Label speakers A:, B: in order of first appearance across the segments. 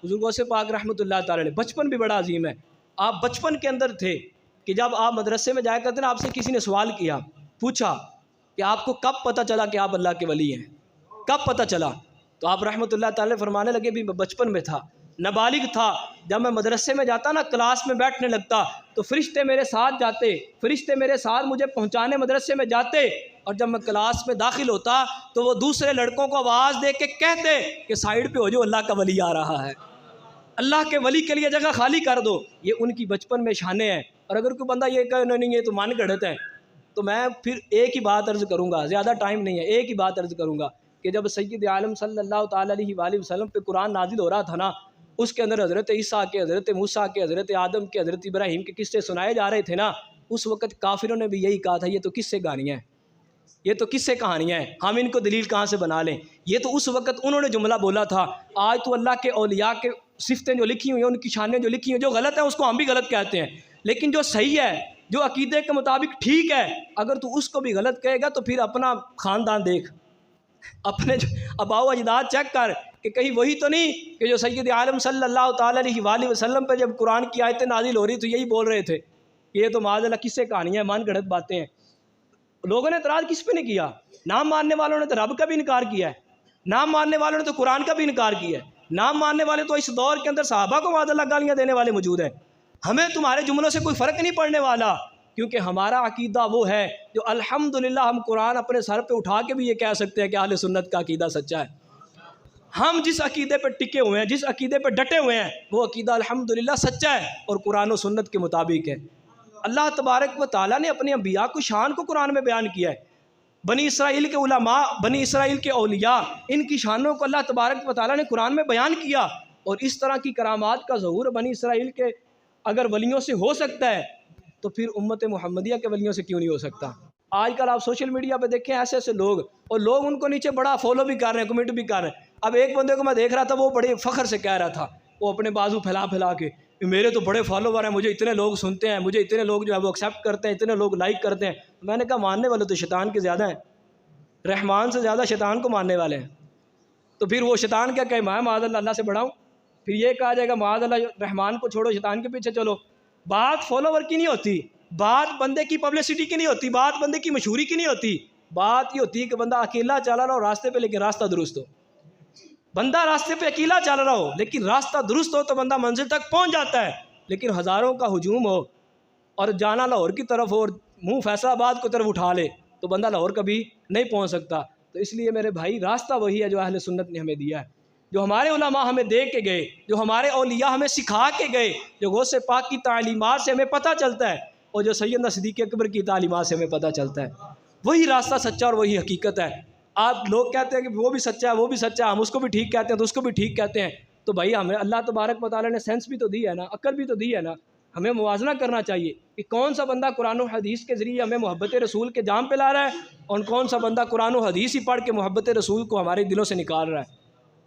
A: حضور غوث پاک رحمۃ اللہ تعالی علیہ، بچپن بھی بڑا عظیم ہے۔ آپ بچپن کے اندر تھے کہ جب آپ مدرسے میں جایا کرتے نا، آپ سے کسی نے سوال کیا، پوچھا کہ آپ کو کب پتہ چلا کہ آپ اللہ کے ولی ہیں، کب پتہ چلا؟ تو آپ رحمۃ اللہ تعالی فرمانے لگے بھی میں بچپن میں تھا، نابالغ تھا، جب میں مدرسے میں جاتا نا، کلاس میں بیٹھنے لگتا تو فرشتے میرے ساتھ جاتے، فرشتے میرے ساتھ مجھے پہنچانے مدرسے میں جاتے، اور جب میں کلاس میں داخل ہوتا تو وہ دوسرے لڑکوں کو آواز دے کے کہتے کہ سائیڈ پہ ہو جو، اللہ کا ولی آ رہا ہے، اللہ کے ولی کے لیے جگہ خالی کر دو۔ یہ ان کی بچپن میں شانیں ہیں۔ اور اگر کوئی بندہ یہ کہے نہیں یہ تو من گھڑت ہے، تو میں پھر ایک ہی بات عرض کروں گا، زیادہ ٹائم نہیں ہے، ایک ہی بات عرض کروں گا کہ جب سید عالم صلی اللہ تعالیٰ علیہ وآلہ وسلم پہ قرآن نازل ہو رہا تھا نا، اس کے اندر حضرت عیسیٰ کے، حضرت موسیٰ کے، حضرت آدم کے، حضرت ابراہیم کے قصے سنائے جا رہے تھے نا، اس وقت کافروں نے بھی یہی کہا تھا یہ تو قصے کہانیاں ہیں، یہ تو قصے کہانیاں ہیں، ہم ان کو دلیل کہاں سے بنا لیں؟ یہ تو اس وقت انہوں نے جملہ بولا تھا۔ آج تو اللہ کے اولیاء کے صفتیں جو لکھی ہوئی ہیں، ان کی شانیں جو لکھی ہیں، جو غلط ہیں اس کو ہم بھی غلط کہتے ہیں، لیکن جو صحیح ہے، جو عقیدے کے مطابق ٹھیک ہے، اگر تو اس کو بھی غلط کہے گا تو پھر اپنا خاندان دیکھ، اپنے آباء و اجداد چیک کر کہ کہیں وہی تو نہیں کہ جو سید عالم صلی اللہ تعالیٰ علیہ وآلہ وسلم پہ جب قرآن کی آیتیں نازل ہو رہی تو یہی بول رہے تھے یہ تو معاذ اللہ قصے کہانیاں، من گھڑت باتیں ہیں۔ لوگوں نے اعتراض کس پہ نہیں کیا؟ نام ماننے والوں نے تو رب کا بھی انکار کیا ہے، نام ماننے والوں نے تو قرآن کا بھی انکار کیا ہے، نام ماننے والے تو اس دور کے اندر صحابہ کو معاذ اللہ گالیاں دینے والے موجود ہیں۔ ہمیں تمہارے جملوں سے کوئی فرق نہیں پڑنے والا، کیونکہ ہمارا عقیدہ وہ ہے جو الحمدللہ ہم قرآن اپنے سر پہ اٹھا کے بھی یہ کہہ سکتے ہیں کہ اہل سنت کا عقیدہ سچا ہے۔ ہم جس عقیدے پہ ٹکے ہوئے ہیں، جس عقیدے پہ ڈٹے ہوئے ہیں، وہ عقیدہ الحمدللہ سچا ہے اور قرآن و سنت کے مطابق ہے۔ اللہ تبارک و تعالیٰ نے اپنے انبیاء کو شان کو قرآن میں بیان کیا ہے۔ بنی اسرائیل کے علماء، بنی اسرائیل کے اولیاء، ان کی شانوں کو اللہ تبارک و تعالیٰ نے قرآن میں بیان کیا، اور اس طرح کی کرامات کا ظہور بنی اسرائیل کے اگر ولیوں سے ہو سکتا ہے تو پھر امت محمدیہ کے ولیوں سے کیوں نہیں ہو سکتا؟ آج کل آپ سوشل میڈیا پہ دیکھیں ایسے ایسے لوگ، اور لوگ ان کو نیچے بڑا فالو بھی کر رہے ہیں، کمنٹ بھی کر رہے ہیں۔ اب ایک بندے کو میں دیکھ رہا تھا، وہ بڑے فخر سے کہہ رہا تھا، وہ اپنے بازو پھیلا پھیلا کے، میرے تو بڑے فالوور ہیں، مجھے اتنے لوگ سنتے ہیں، مجھے اتنے لوگ جو ہے وہ ایکسیپٹ کرتے ہیں، اتنے لوگ لائک کرتے ہیں۔ میں نے کہا ماننے والے تو شیطان کے زیادہ ہیں، رحمان سے زیادہ شیطان کو ماننے والے ہیں۔ تو پھر وہ شیطان کیا کہے میں معاذ اللہ اللہ سے بڑا ہوں؟ پھر یہ کہا جائے گا معاذ اللہ رحمان کو چھوڑو شیطان کے پیچھے چلو۔ بات فالوور کی نہیں ہوتی، بات بندے کی پبلسٹی کی نہیں ہوتی، بات بندے کی مشہوری کی نہیں ہوتی، بات یہ ہوتی ہے کہ بندہ اکیلا چلا رہا ہو راستے پہ لیکن راستہ درست ہو۔ بندہ راستے پہ اکیلا چل رہا ہو لیکن راستہ درست ہو تو بندہ منزل تک پہنچ جاتا ہے، لیکن ہزاروں کا ہجوم ہو اور جانا لاہور کی طرف ہو اور منہ فیصل آباد کی طرف اٹھا لے تو بندہ لاہور کبھی نہیں پہنچ سکتا۔ تو اس لیے میرے بھائی راستہ وہی ہے جو اہل سنت نے ہمیں دیا ہے، جو ہمارے علماء ہمیں دے کے گئے، جو ہمارے اولیاء ہمیں سکھا کے گئے، جو غوث پاک کی تعلیمات سے ہمیں پتہ چلتا ہے اور جو سیدنا صدیق اکبر کی تعلیمات سے ہمیں پتہ چلتا ہے، وہی راستہ سچا اور وہی حقیقت ہے۔ آپ لوگ کہتے ہیں کہ وہ بھی سچا ہے وہ بھی سچا ہے، ہم اس کو بھی ٹھیک کہتے ہیں تو اس کو بھی ٹھیک کہتے ہیں، تو بھائی ہمیں اللہ تبارک و تعالیٰ نے سینس بھی تو دی ہے نا، عقل بھی تو دی ہے نا، ہمیں موازنہ کرنا چاہیے کہ کون سا بندہ قرآن و حدیث کے ذریعے ہمیں محبت رسول کے جام پہ لا رہا ہے اور کون سا بندہ قرآن و حدیث ہی پڑھ کے محبت رسول کو ہمارے دلوں سے نکال رہا ہے۔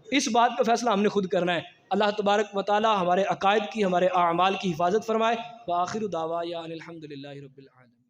A: اس بات پہ فیصلہ ہم نے خود کرنا ہے۔ اللہ تبارک و تعالیٰ ہمارے عقائد کی، ہمارے اعمال کی حفاظت فرمائے۔ وآخر دعوانا ان الحمد للہ رب العالمین۔